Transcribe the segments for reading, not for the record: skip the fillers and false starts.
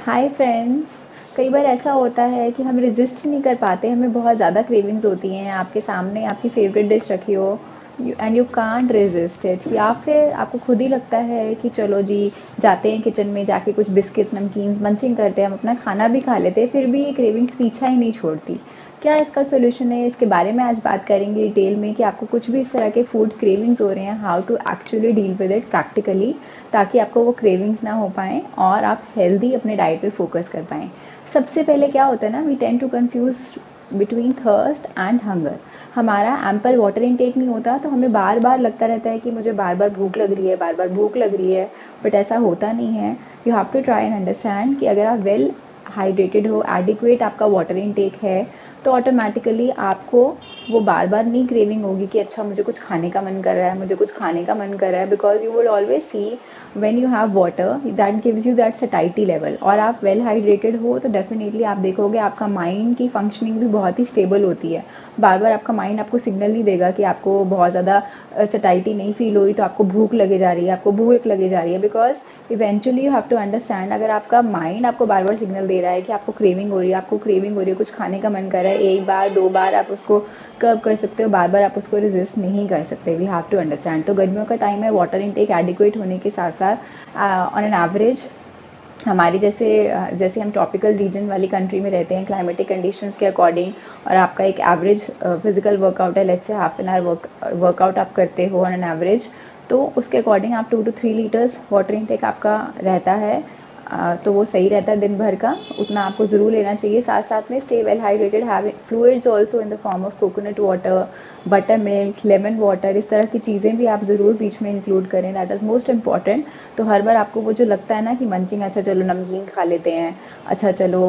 Hi friends. कई बार ऐसा होता है कि हम रेजिस्ट नहीं कर पाते, हमें बहुत ज़्यादा क्रेविंग्स होती हैं। आपके सामने आपकी फेवरेट डिश रखी हो and you can't resist it, या फिर आपको खुद ही लगता है कि चलो जी जाते हैं किचन में, जाके कुछ बिस्किट्स नमकीन्स मंचिंग करते हैं, हम अपना खाना भी खा लेते हैं, फिर भी ये क्रेविंग्स पीछा ही नहीं छोड़ती। क्या इसका सोल्यूशन है, इसके बारे में आज बात करेंगे डिटेल में कि आपको कुछ भी इस तरह के फूड क्रेविंग्स हो रहे हैं, how to actually deal with it practically, ताकि आपको वो क्रेविंग्स ना हो पाएँ और आप हेल्दी अपने डाइट पे फोकस कर पाएँ। सबसे पहले क्या होता है ना, we tend to confuse between thirst and hunger. हमारा एम्पल वाटर इनटेक नहीं होता, तो हमें बार बार लगता रहता है कि मुझे बार बार भूख लग रही है, बार बार भूख लग रही है, बट ऐसा होता नहीं है। You have to try and understand कि अगर आप वेल हाइड्रेटेड हो, एडिक्वेट आपका वाटर इनटेक है, तो ऑटोमेटिकली आपको वो बार बार नहीं क्रेविंग होगी कि अच्छा मुझे कुछ खाने का मन कर रहा है, मुझे कुछ खाने का मन कर रहा है, because you will always see when you have water that gives you that satiety level, और आप वेल हाइड्रेटेड हो तो डेफिनेटली आप देखोगे आपका माइंड की फंक्शनिंग भी बहुत ही स्टेबल होती है। बार बार आपका माइंड आपको सिग्नल नहीं देगा कि आपको बहुत ज़्यादा सटाइटी नहीं फील हुई तो आपको भूख लगे जा रही है, आपको भूख लगे जा रही है, because eventually you have to understand, अगर आपका माइंड आपको बार बार सिग्नल दे रहा है कि आपको क्रेविंग हो रही है, आपको क्रेविंग हो रही है, कुछ खाने का मन कर रहा है, एक बार दो बार आप उसको कर्व कर सकते हो, बार बार आप उसको रेजिस्ट नहीं कर सकते। We have to understand. तो गर्मियों का टाइम है, वाटर इनटेक एडिक्वेट होने के साथ साथ ऑन एन एवरेज हमारी जैसे जैसे हम ट्रॉपिकल रीजन वाली कंट्री में रहते हैं, क्लाइमेटिक कंडीशंस के अकॉर्डिंग, और आपका एक एवरेज फिजिकल वर्कआउट है, let's say half an hour workout आप करते हो ऑन एन एवरेज, तो उसके अकॉर्डिंग आप 2 to 3 लीटर्स वाटर इनटेक आपका रहता है। तो वो सही रहता है दिन भर का, उतना आपको ज़रूर लेना चाहिए। साथ साथ में stay well hydrated, having fluids also in the form of coconut water, butter milk, lemon water, इस तरह की चीज़ें भी आप ज़रूर बीच में इंक्लूड करें, दैट इज़ मोस्ट इंपॉर्टेंट। तो हर बार आपको वो जो लगता है ना कि मंचिंग, अच्छा चलो नमकीन खा लेते हैं, अच्छा चलो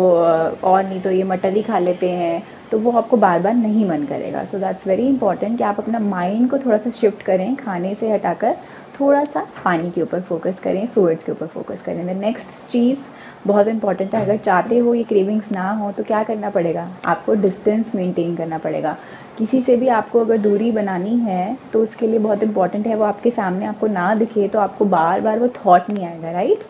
और नहीं तो ये मटर ही खा लेते हैं, तो वो आपको बार बार नहीं मन करेगा। सो दैट्स वेरी इंपॉर्टेंट कि आप अपना माइंड को थोड़ा सा शिफ्ट करें, खाने से हटाकर थोड़ा सा पानी के ऊपर फोकस करें, फ्लूइड्स के ऊपर फोकस करें। द नेक्स्ट चीज़ बहुत इंपॉर्टेंट है, अगर चाहते हो ये क्रेविंग्स ना हो तो क्या करना पड़ेगा, आपको डिस्टेंस मेंटेन करना पड़ेगा। किसी से भी आपको अगर दूरी बनानी है तो उसके लिए बहुत इंपॉर्टेंट है वो आपके सामने आपको ना दिखे, तो आपको बार बार वो थॉट नहीं आएगा, right.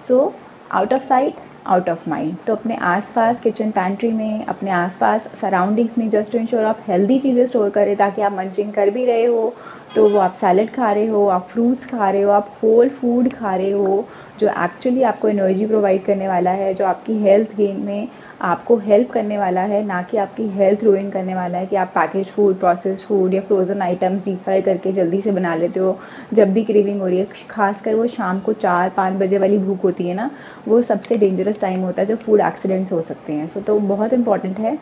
So out of sight out of mind. तो अपने आसपास किचन पैंट्री में, अपने आसपास सराउंडिंग्स में जस्ट टू इंश्योर आप हेल्दी चीज़ें स्टोर करें, ताकि आप मंचिंग कर भी रहे हो तो वो आप सैलड खा रहे हो, आप फ्रूट्स खा रहे हो, आप होल फूड खा रहे हो, जो एक्चुअली आपको एनर्जी प्रोवाइड करने वाला है, जो आपकी हेल्थ गेन में आपको हेल्प करने वाला है, ना कि आपकी हेल्थ रूइन करने वाला है कि आप पैकेज फूड, प्रोसेस्ड फूड या फ्रोज़न आइटम्स डीप फ्राई करके जल्दी से बना लेते हो जब भी क्रेविंग हो रही है। खासकर वो शाम को 4-5 बजे वाली भूख होती है ना, वो सबसे डेंजरस टाइम होता है जब फूड एक्सीडेंट्स हो सकते हैं। सो तो बहुत इंपॉर्टेंट है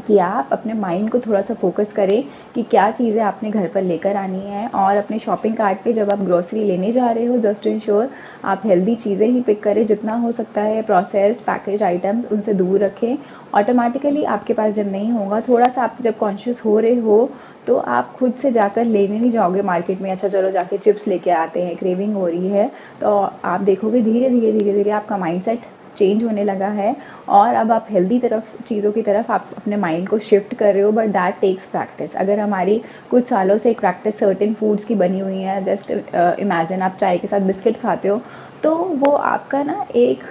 कि आप अपने माइंड को थोड़ा सा फोकस करें कि क्या चीज़ें आपने घर पर लेकर आनी है, और अपने शॉपिंग कार्ट पे जब आप ग्रोसरी लेने जा रहे हो जस्ट टू इंश्योर आप हेल्दी चीज़ें ही पिक करें, जितना हो सकता है प्रोसेस्ड पैकेज आइटम्स उनसे दूर रखें। ऑटोमेटिकली आपके पास जब नहीं होगा, थोड़ा सा आप जब कॉन्शियस हो रहे हो तो आप खुद से जाकर लेने नहीं जाओगे मार्केट में, अच्छा चलो जाके चिप्स लेके आते हैं, क्रेविंग हो रही है, तो आप देखोगे धीरे धीरे धीरे धीरे आपका माइंडसेट चेंज होने लगा है, और अब आप हेल्दी तरफ चीज़ों की तरफ आप अपने माइंड को शिफ्ट कर रहे हो, बट दैट टेक्स प्रैक्टिस। अगर हमारी कुछ सालों से एक प्रैक्टिस सर्टेन फूड्स की बनी हुई है, जस्ट इमेजिन आप चाय के साथ बिस्किट खाते हो, तो वो आपका ना एक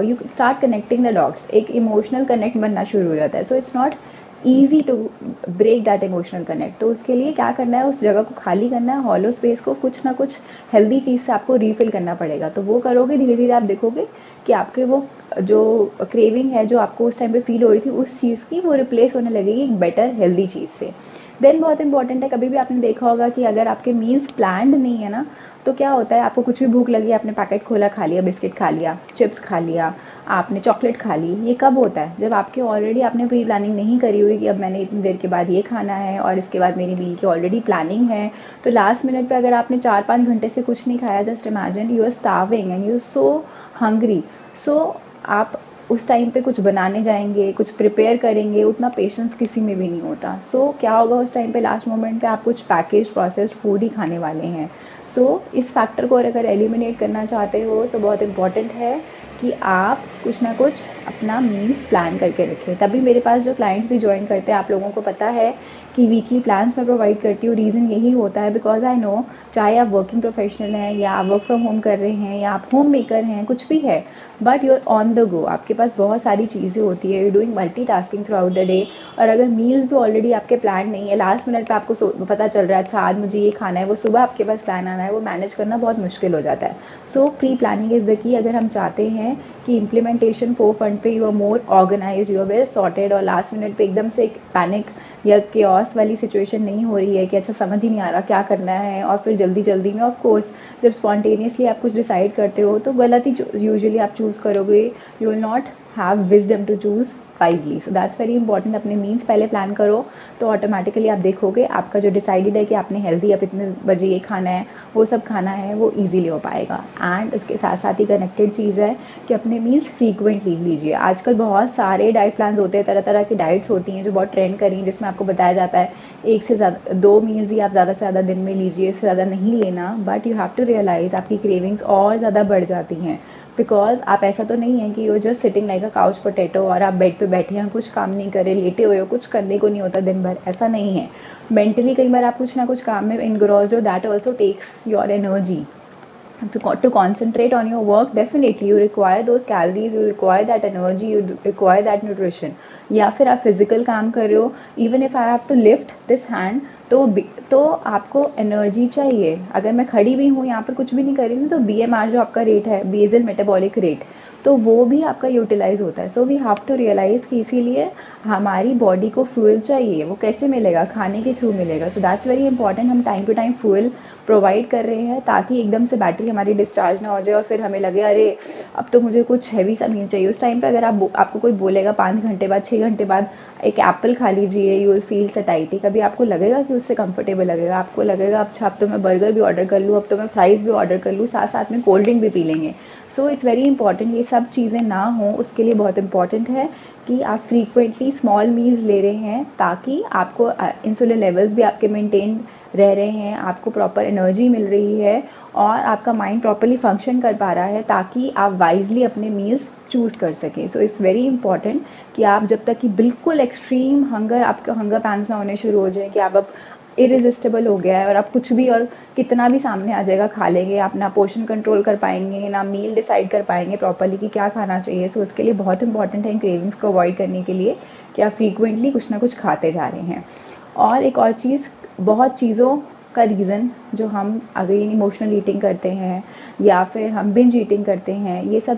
you start connecting the dots, एक इमोशनल कनेक्ट बनना शुरू हो जाता है। So it's not easy to break that emotional connect. तो उसके लिए क्या करना है, उस जगह को खाली करना है, हॉलो स्पेस को कुछ ना कुछ हेल्दी चीज़ से आपको रीफिल करना पड़ेगा। तो वो करोगे धीरे धीरे आप देखोगे कि आपके वो जो क्रेविंग है जो आपको उस टाइम पे फील हो रही थी उस चीज़ की, वो रिप्लेस होने लगेगी एक बेटर हेल्दी चीज़ से। देन बहुत इंपॉर्टेंट है, कभी भी आपने देखा होगा कि अगर आपके मील्स प्लान्ड नहीं है ना, तो क्या होता है, आपको कुछ भी भूख लगी, आपने पैकेट खोला, खा लिया, बिस्किट खा लिया, चिप्स खा लिया, आपने चॉकलेट खा ली। ये कब होता है, जब आपकी ऑलरेडी आपने प्री प्लानिंग नहीं करी हुई कि अब मैंने इतनी देर के बाद ये खाना है और इसके बाद मेरी मील की ऑलरेडी प्लानिंग है। तो लास्ट मिनट पे अगर आपने 4-5 घंटे से कुछ नहीं खाया, just imagine you are starving and you are so hungry. So आप उस टाइम पे कुछ बनाने जाएंगे, कुछ प्रिपेयर करेंगे, उतना पेशेंस किसी में भी नहीं होता। सो क्या होगा उस टाइम पे, लास्ट मोमेंट पे आप कुछ पैकेज प्रोसेस्ड फूड ही खाने वाले हैं। सो इस फैक्टर को अगर एलिमिनेट करना चाहते हो, तो बहुत इंपॉर्टेंट है कि आप कुछ ना कुछ अपना मील्स प्लान करके रखें। तभी मेरे पास जो क्लाइंट्स भी ज्वाइन करते हैं, आप लोगों को पता है कि वीकली प्लान्स मैं प्रोवाइड करती हूँ, रीज़न यही होता है बिकॉज आई नो, चाहे आप वर्किंग प्रोफेशनल हैं या आप वर्क फ्रॉम होम कर रहे हैं या आप होम मेकर हैं, कुछ भी है, but you are on the go, आपके पास बहुत सारी चीज़ें होती है, you doing multitasking throughout the day. और अगर मील्स भी ऑलरेडी आपके प्लान नहीं है, लास्ट मिनट पे आपको पता चल रहा है अच्छा आज मुझे ये खाना है, वो सुबह आपके पास प्लान आना है, वो मैनेज करना बहुत मुश्किल हो जाता है। So pre planning is the key. अगर हम चाहते हैं कि इम्प्लीमेंटेशन फोर फंड पे you are more organize, you are well sorted, और लास्ट मिनट पे एकदम से एक पैनिक या केओस वाली सिचुएशन नहीं हो रही है कि अच्छा समझ ही नहीं आ रहा क्या करना है, और फिर जल्दी जल्दी में, ऑफ कोर्स जब स्पॉन्टेनियसली आप कुछ डिसाइड करते हो तो गलत ही यूजुअली आप चूज़ करोगे, you will not have wisdom to choose wisely. So that's very important. अपने मीन्स पहले प्लान करो तो ऑटोमेटिकली आप देखोगे आपका जो डिसाइडेड है कि आपने हेल्दी अब इतने बजे ये खाना है, वो सब खाना है, वो इजीली हो पाएगा। एंड उसके साथ साथ ही कनेक्टेड चीज़ है कि अपने मील्स फ्रीक्वेंटली लीजिए। आजकल बहुत सारे डाइट प्लान्स होते हैं, तरह तरह की डाइट्स होती हैं जो बहुत ट्रेंड करी हैं, जिसमें आपको बताया जाता है एक से ज़्यादा 2 मील्स ही आप ज़्यादा से ज़्यादा दिन में लीजिए, इससे ज़्यादा नहीं लेना। But you have to realise आपकी क्रेविंग्स और ज़्यादा बढ़ जाती हैं, बिकॉज आप ऐसा तो नहीं है कि you just sitting like a couch potato और आप बेड पे बैठे हैं, कुछ काम नहीं कर रहे, लेटे हुए हो, कुछ करने को नहीं होता दिन भर, ऐसा नहीं है। मेंटली कई बार आप कुछ ना कुछ काम में इनग्रोस्ड हो, that also takes your energy to concentrate on your work. Definitely you require those calories, you require that energy, you require that nutrition. या फिर आप फिजिकल काम कर रहे हो, even if I have to lift this hand, तो आपको energy चाहिए। अगर मैं खड़ी भी हूँ यहाँ पर कुछ भी नहीं कर रही हूँ, तो BMR जो आपका रेट है, बेसल मेटाबॉलिक रेट, तो वो भी आपका यूटिलाइज होता है। So we have to realise कि इसीलिए हमारी बॉडी को फ्यूल चाहिए। वो कैसे मिलेगा? खाने के थ्रू मिलेगा। So that's very important. हम time to time fuel provide कर रहे हैं ताकि एकदम से बैटरी हमारी डिस्चार्ज ना हो जाए और फिर हमें लगे अरे अब तो मुझे कुछ हैवी सा मील चाहिए। उस टाइम पे अगर आपको कोई बोलेगा 5 घंटे बाद, 6 घंटे बाद एक एप्पल खा लीजिए, यू विल फील सटाइटी, कभी आपको लगेगा कि उससे कंफर्टेबल लगेगा? आपको लगेगा अच्छा अब तो मैं बर्गर भी ऑर्डर कर लूँ, अब तो मैं फ्राइज़ भी ऑर्डर कर लूँ, साथ साथ में कोल्ड ड्रिंक भी पी लेंगे। सो इट्स वेरी इंपॉर्टेंट ये सब चीज़ें ना हों, उसके लिए बहुत इंपॉर्टेंट है कि आप फ्रीक्वेंटली स्मॉल मील्स ले रहे हैं ताकि आपको इंसुलिन लेवल्स भी आपके मेंटेन रह रहे हैं, आपको प्रॉपर एनर्जी मिल रही है और आपका माइंड प्रॉपरली फंक्शन कर पा रहा है ताकि आप वाइजली अपने मील्स चूज़ कर सकें। सो इट्स वेरी इंपॉर्टेंट कि आप जब तक कि बिल्कुल एक्सट्रीम हंगर, आपका हंगर पैंस ना होने शुरू हो जाए कि आप अब इरिजिस्टेबल हो गया है और आप कुछ भी और कितना भी सामने आ जाएगा खा लेंगे, आप ना पोर्शन कंट्रोल कर पाएंगे, ना मील डिसाइड कर पाएंगे प्रॉपरली कि क्या खाना चाहिए। सो उसके लिए बहुत इंपॉर्टेंट है इन क्रेविंग्स को अवॉइड करने के लिए कि आप फ्रीक्वेंटली कुछ ना कुछ खाते जा रहे हैं। और एक और चीज़, बहुत चीज़ों का रीज़न जो हम अगर इमोशनल ईटिंग करते हैं या फिर हम बिंज ईटिंग करते हैं, ये सब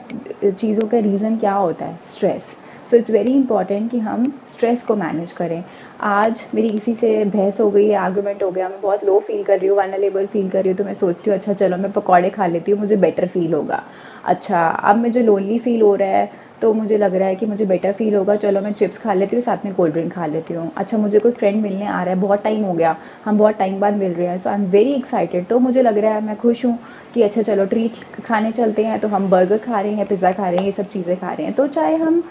चीज़ों का रीज़न क्या होता है? Stress. So it's very important कि हम स्ट्रेस को मैनेज करें। आज मेरी किसी से बहस हो गई है, आर्गूमेंट हो गया, मैं बहुत लो फील कर रही हूँ, वल्नरेबल फील कर रही हूँ, तो मैं सोचती हूँ अच्छा चलो मैं पकौड़े खा लेती हूँ, मुझे बेटर फील होगा। अच्छा अब मुझे लोनली फील हो रहा है तो मुझे लग रहा है कि मुझे बेटर फील होगा, चलो मैं चिप्स खा लेती हूँ, साथ में कोल्ड ड्रिंक खा लेती हूँ। अच्छा मुझे कोई फ्रेंड मिलने आ रहा है, बहुत टाइम हो गया, हम बहुत टाइम बाद मिल रहे हैं, सो आई एम वेरी एक्साइटेड, तो मुझे लग रहा है मैं खुश हूँ कि अच्छा चलो ट्रीट खाने चलते हैं, तो हम बर्गर खा रहे हैं, पिज़्ज़ा खा रहे हैं, ये सब चीज़ें खा रहे हैं। तो चाहे हम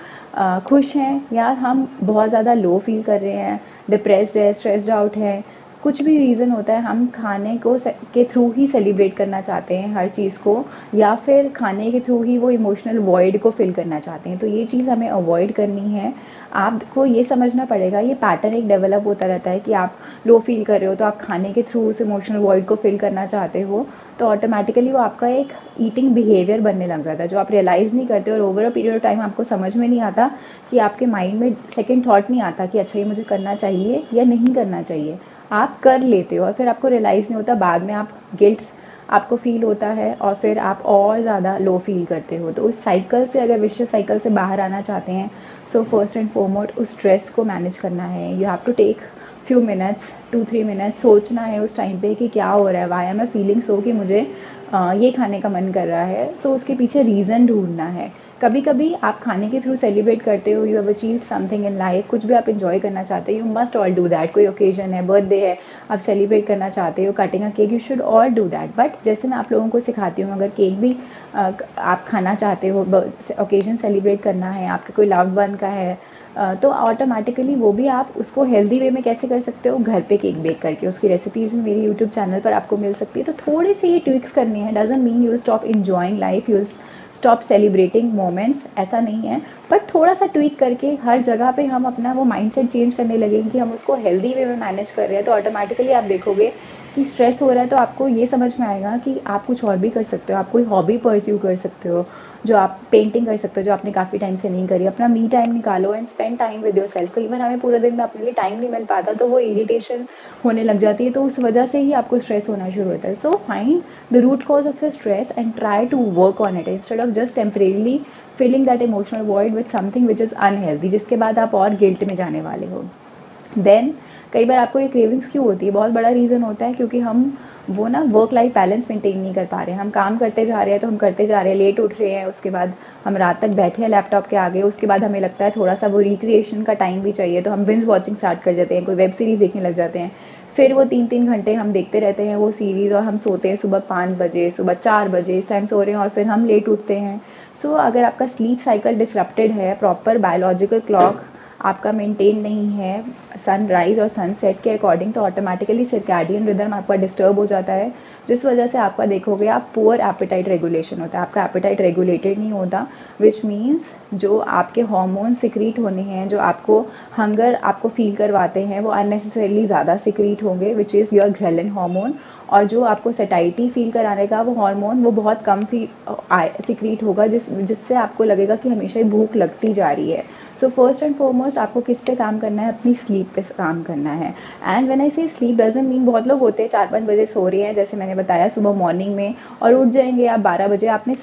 खुश हैं या हम बहुत ज़्यादा लो फील कर रहे हैं, डिप्रेस्ड है, स्ट्रेस्ड आउट है, कुछ भी रीज़न होता है, हम खाने को के थ्रू ही सेलिब्रेट करना चाहते हैं हर चीज़ को, या फिर खाने के थ्रू ही वो इमोशनल वॉइड को फिल करना चाहते हैं। तो ये चीज़ हमें अवॉइड करनी है। आपको ये समझना पड़ेगा, ये पैटर्न एक डेवलप होता रहता है कि आप लो फील कर रहे हो तो आप खाने के थ्रू उस इमोशनल वॉइड को फिल करना चाहते हो, तो ऑटोमेटिकली वो आपका एक ईटिंग बिहेवियर बनने लग जाता है जो आप रियलाइज़ नहीं करते और over a period of time आपको समझ में नहीं आता कि आपके माइंड में सेकेंड थॉट नहीं आता कि अच्छा ये मुझे करना चाहिए या नहीं करना चाहिए। आप कर लेते हो और फिर आपको रियलाइज़ नहीं होता, बाद में आप गिल्ट आपको फील होता है और फिर आप और ज़्यादा लो फील करते हो। तो उस साइकिल से, अगर विशियस साइकिल से बाहर आना चाहते हैं, सो फर्स्ट एंड फॉरमोस्ट उस स्ट्रेस को मैनेज करना है। You have to take few minutes, 2-3 minutes सोचना है उस टाइम पे कि क्या हो रहा है, why am I feeling so कि मुझे ये खाने का मन कर रहा है। सो उसके पीछे रीज़न ढूंढना है। कभी कभी आप खाने के थ्रू सेलिब्रेट करते हो, you have achieved something in life, कुछ भी आप इन्जॉय करना चाहते हो, you must all do that. कोई ओकेजन है, बर्थडे है, आप सेलिब्रेट करना चाहते हो, cutting a cake, you should all do that. But जैसे मैं आप लोगों को सिखाती हूँ, अगर केक भी आप खाना चाहते हो, ओकेजन सेलिब्रेट करना है, आपके कोई लव्ड वन का है, तो ऑटोमेटिकली वो भी आप उसको हेल्दी वे में कैसे कर सकते हो? घर पे केक बेक करके। उसकी रेसिपीज़ भी मेरी यूट्यूब चैनल पर आपको मिल सकती है। तो थोड़े से ही ट्विक्स करनी है, doesn't mean you stop enjoying life, you stop celebrating moments, ऐसा नहीं है, बट थोड़ा सा ट्वीक करके हर जगह पे हम अपना वो माइंडसेट चेंज करने लगेंगे कि हम उसको हेल्दी वे में मैनेज कर रहे हैं, तो ऑटोमेटिकली आप देखोगे कि स्ट्रेस हो रहा है तो आपको ये समझ में आएगा कि आप कुछ और भी कर सकते हो, आप कोई हॉबी परस्यू कर सकते हो, जो आप पेंटिंग कर सकते हो जो आपने काफ़ी टाइम से नहीं करी, अपना मी टाइम निकालो and spend time with your self. कई बार हमें पूरे दिन में अपने लिए टाइम नहीं मिल पाता तो वो इरिटेशन होने लग जाती है, तो उस वजह से ही आपको स्ट्रेस होना शुरू होता है। So find the root cause of your stress and try to work on it instead of just temporarily filling that emotional void with something which is unhealthy, जिसके बाद आप और गिल्ट में जाने वाले हो। देन कई बार आपको ये क्रेविंग्स क्यों होती है, बहुत बड़ा रीज़न होता है क्योंकि हम वो ना वर्क लाइफ बैलेंस मेंटेन नहीं कर पा रहे हैं। हम काम करते जा रहे हैं तो हम करते जा रहे हैं, लेट उठ रहे हैं, उसके बाद हम रात तक बैठे हैं लैपटॉप के आगे, उसके बाद हमें लगता है थोड़ा सा वो रिक्रिएशन का टाइम भी चाहिए, तो हम बिंज वॉचिंग स्टार्ट कर देते हैं, कोई वेब सीरीज़ देखने लग जाते हैं, फिर वो 3-3 घंटे हम देखते रहते हैं वो सीरीज़, और हम सोते हैं सुबह 5 बजे, सुबह 4 बजे, इस टाइम सो रहे हैं और फिर हम लेट उठते हैं। सो अगर आपका स्लीप साइकिल डिसरप्टेड है, प्रॉपर बायोलॉजिकल क्लॉक आपका मेंटेन नहीं है सनराइज़ और सनसेट के अकॉर्डिंग, तो ऑटोमेटिकली सर्कैडियन रिदम आपका डिस्टर्ब हो जाता है, जिस वजह से आपका देखोगे आप पुअर एपेटाइट रेगुलेशन होता है, आपका एपेटाइट रेगुलेटेड नहीं होता, विच मीन्स जो आपके हार्मोन सिक्रीट होने हैं, जो आपको हंगर आपको फील करवाते हैं, वो अननेसेसरीली ज़्यादा सिक्रीट होंगे, which is your ghrelin hormone, और जो आपको सटाइटी फील कराने का वो हार्मोन वो बहुत कम सिक्रीट होगा, जिससे आपको लगेगा कि हमेशा ही भूख लगती जा रही है। सो फर्स्ट एंड फॉरमोस्ट आपको किस पे काम करना है, अपनी स्लीप पे काम करना है। एंड व्हेन आई से स्लीप डजंट मीन, बहुत लोग होते हैं 4-5 बजे सो रहे हैं जैसे मैंने बताया सुबह मॉर्निंग में, और उठ जाएंगे आप 12 बजे, आपने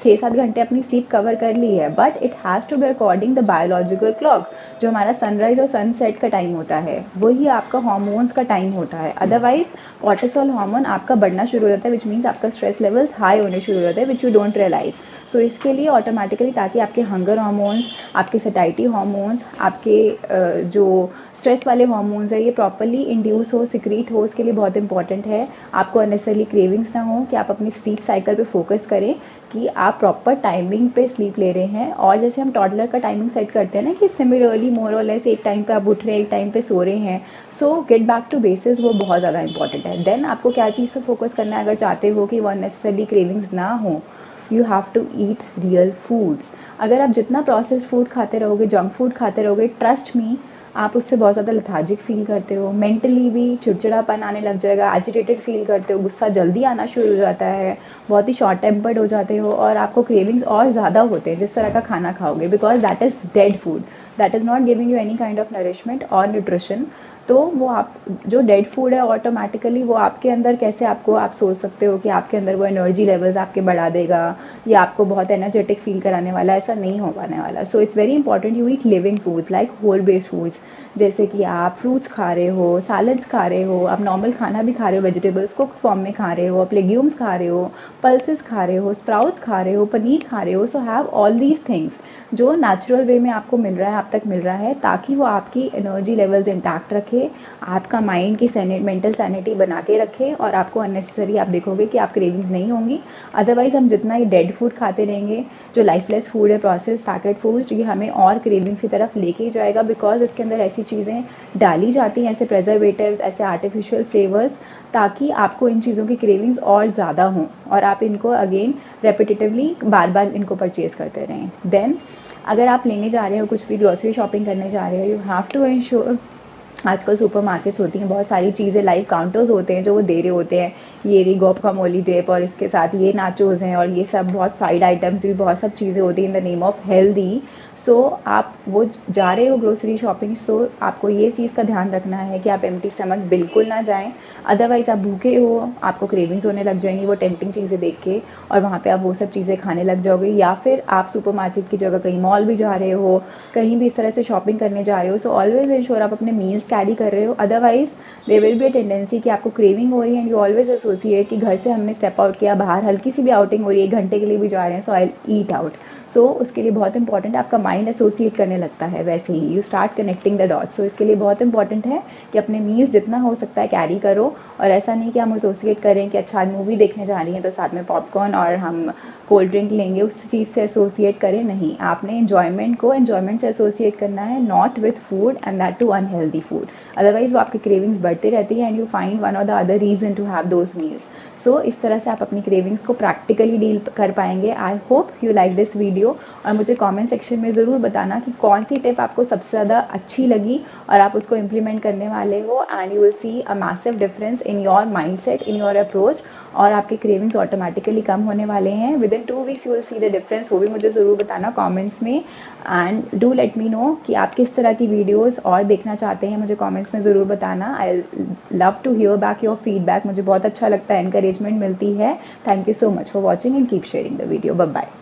6-7 घंटे अपनी स्लीप कवर कर ली है, but it has to be according the biological clock, जो हमारा सनराइज और सनसेट का टाइम होता है वही आपका हॉर्मोन्स का टाइम होता है। अदरवाइज कॉर्टिसोल हार्मोन आपका बढ़ना शुरू हो जाता है, विच मीन्स आपका स्ट्रेस लेवल्स हाई होने शुरू हो जाते हैं, विच यू डोंट रियलाइज। सो इसके लिए ऑटोमेटिकली, ताकि आपके हंगर हार्मोन्स, आपके सटाइटी हार्मोन्स, आपके जो स्ट्रेस वाले हार्मोन्स है ये प्रॉपरली इंड्यूस हो, सिक्रीट हो, उसके लिए बहुत इंपॉर्टेंट है आपको अननेसेसरी क्रेविंग्स ना हो, कि आप अपनी स्लीप साइकिल पे फोकस करें कि आप प्रॉपर टाइमिंग पे स्लीप ले रहे हैं। और जैसे हम टॉडलर का टाइमिंग सेट करते हैं ना कि सिमिलरली मोर और लेस एक टाइम पे आप उठ रहे हैं, एक टाइम पे सो रहे हैं, so get back to basis, वो बहुत ज़्यादा इंपॉर्टेंट है। देन आपको क्या चीज़ पे फोकस करना है, अगर चाहते हो कि वो अननेसेसरी क्रेविंग्स ना हो, you have to eat real foods. अगर आप जितना प्रोसेस्ड फूड खाते रहोगे, जंक फूड खाते रहोगे, ट्रस्ट मी आप उससे बहुत ज़्यादा लेथार्जिक फील करते हो, मेंटली भी चिड़चिड़ापन आने लग जाएगा, एजिटेटेड फील करते हो, गुस्सा जल्दी आना शुरू हो जाता है, बहुत ही शॉर्ट टेम्पर्ड हो जाते हो, और आपको क्रेविंग्स और ज़्यादा होते हैं जिस तरह का खाना खाओगे, because that is dead food, that is not giving you any kind of nourishment और न्यूट्रिशन। तो वो आप जो डेड फूड है ऑटोमेटिकली वो आपके अंदर कैसे, आपको आप सोच सकते हो कि आपके अंदर वो एनर्जी लेवल्स आपके बढ़ा देगा या आपको बहुत एनर्जेटिक फील कराने वाला, ऐसा नहीं हो पाने वाला। So it's very important you eat living foods like whole based foods, जैसे कि आप फ्रूट्स खा रहे हो, सैलड्स खा रहे हो, आप नॉर्मल खाना भी खा रहे हो, वेजिटेबल्स कुक फॉर्म में खा रहे हो, आप लेग्यूम्स खा रहे हो, पल्सेस खा रहे हो, स्प्राउट्स खा रहे हो, पनीर खा रहे हो। So have all these things जो नेचुरल वे में आपको मिल रहा है, आप तक मिल रहा है, ताकि वो आपकी एनर्जी लेवल्स इंटैक्ट रखे, आपका माइंड की मेंटल सैनिटी बना के रखे, और आपको अननेसेसरी आप देखोगे कि आप क्रेविंग्स नहीं होंगी। अदरवाइज हम जितना ये डेड फूड खाते रहेंगे, जो लाइफलेस फूड है, प्रोसेस पैकेट फूड, ये हमें और क्रेविंग्स की तरफ लेके ही जाएगा, बिकॉज इसके अंदर ऐसी चीज़ें डाली जाती हैं, ऐसे प्रेजर्वेटिव्स, ऐसे आर्टिफिशियल फ्लेवर्स, ताकि आपको इन चीज़ों की क्रेविंग्स और ज़्यादा हों और आप इनको अगेन रेपिटेटिवली बार बार इनको परचेज़ करते रहें। देन अगर आप लेने जा रहे हो, कुछ भी ग्रोसरी शॉपिंग करने जा रहे हो, यू हैव टू इंश्योर, आजकल सुपर मार्केट्स होती हैं, बहुत सारी चीज़ें, लाइव काउंटर्स होते हैं जो वो दे रहे होते हैं, ये रही गुआकामोली डिप और इसके साथ ये नाचोज़ हैं और ये सब बहुत फ्राइड आइटम्स भी, बहुत सब चीज़ें होती हैं in the name of healthy. So आप वो जा रहे हो ग्रोसरी शॉपिंग, सो आपको ये चीज़ का ध्यान रखना है कि आप एम्प्टी स्टमक बिल्कुल ना जाएं, अदरवाइज़ आप भूखे हो, आपको क्रेविंग्स होने लग जाएंगी वो टेम्पटिंग चीज़ें देख के, और वहाँ पे आप वो सब चीज़ें खाने लग जाओगे। या फिर आप सुपरमार्केट की जगह कहीं मॉल भी जा रहे हो, कहीं भी इस तरह से शॉपिंग करने जा रहे हो, सो ऑलवेज इंश्योर आप अपने मील्स कैरी कर रहे हो, otherwise there will be a tendency कि आपको क्रेविंग हो रही है एंड यू ऑलवेज एसोसिएट कि घर से हमने स्टेप आउट किया, बाहर हल्की सी भी आउटिंग हो रही है, 1 घंटे के लिए भी जा रहे हैं, सो आई ईट आउट। सो उसके लिए बहुत इंपॉर्टेंट है, आपका माइंड एसोसिएट करने लगता है, वैसे ही you start connecting the dots. So इसके लिए बहुत इंपॉर्टेंट है कि अपने मील्स जितना हो सकता है कैरी करो, और ऐसा नहीं कि हम एसोसिएट करें कि अच्छा आज मूवी देखने जा रही हैं तो साथ में पॉपकॉर्न और हम कोल्ड ड्रिंक लेंगे, उस चीज़ से एसोसिएट करें, नहीं, आपने एन्जॉयमेंट को एन्जॉयमेंट से एसोसिएट करना है, not with food and that too unhealthy food. Otherwise वो आपकी क्रेविंग्स बढ़ती रहती है and you find one or the other reason to have those meals. So इस तरह से आप अपनी क्रेविंग्स को प्रैक्टिकली डील कर पाएंगे। I hope you like this video, और मुझे कमेंट सेक्शन में ज़रूर बताना कि कौन सी टिप आपको सबसे ज़्यादा अच्छी लगी और आप उसको इम्प्लीमेंट करने वाले हो, and you will see a massive difference in your mindset, in your approach, और आपके क्रेविंग्स ऑटोमेटिकली कम होने वाले हैं। With in 2 weeks you will see the difference. वो भी मुझे ज़रूर बताना कमेंट्स में, and do let me know कि आप किस तरह की वीडियोस और देखना चाहते हैं। मुझे कमेंट्स में ज़रूर बताना। I love to hear back your feedback. मुझे बहुत अच्छा लगता है, एनकरेजमेंट मिलती है। Thank you so much for watching and keep sharing the video. Bye bye.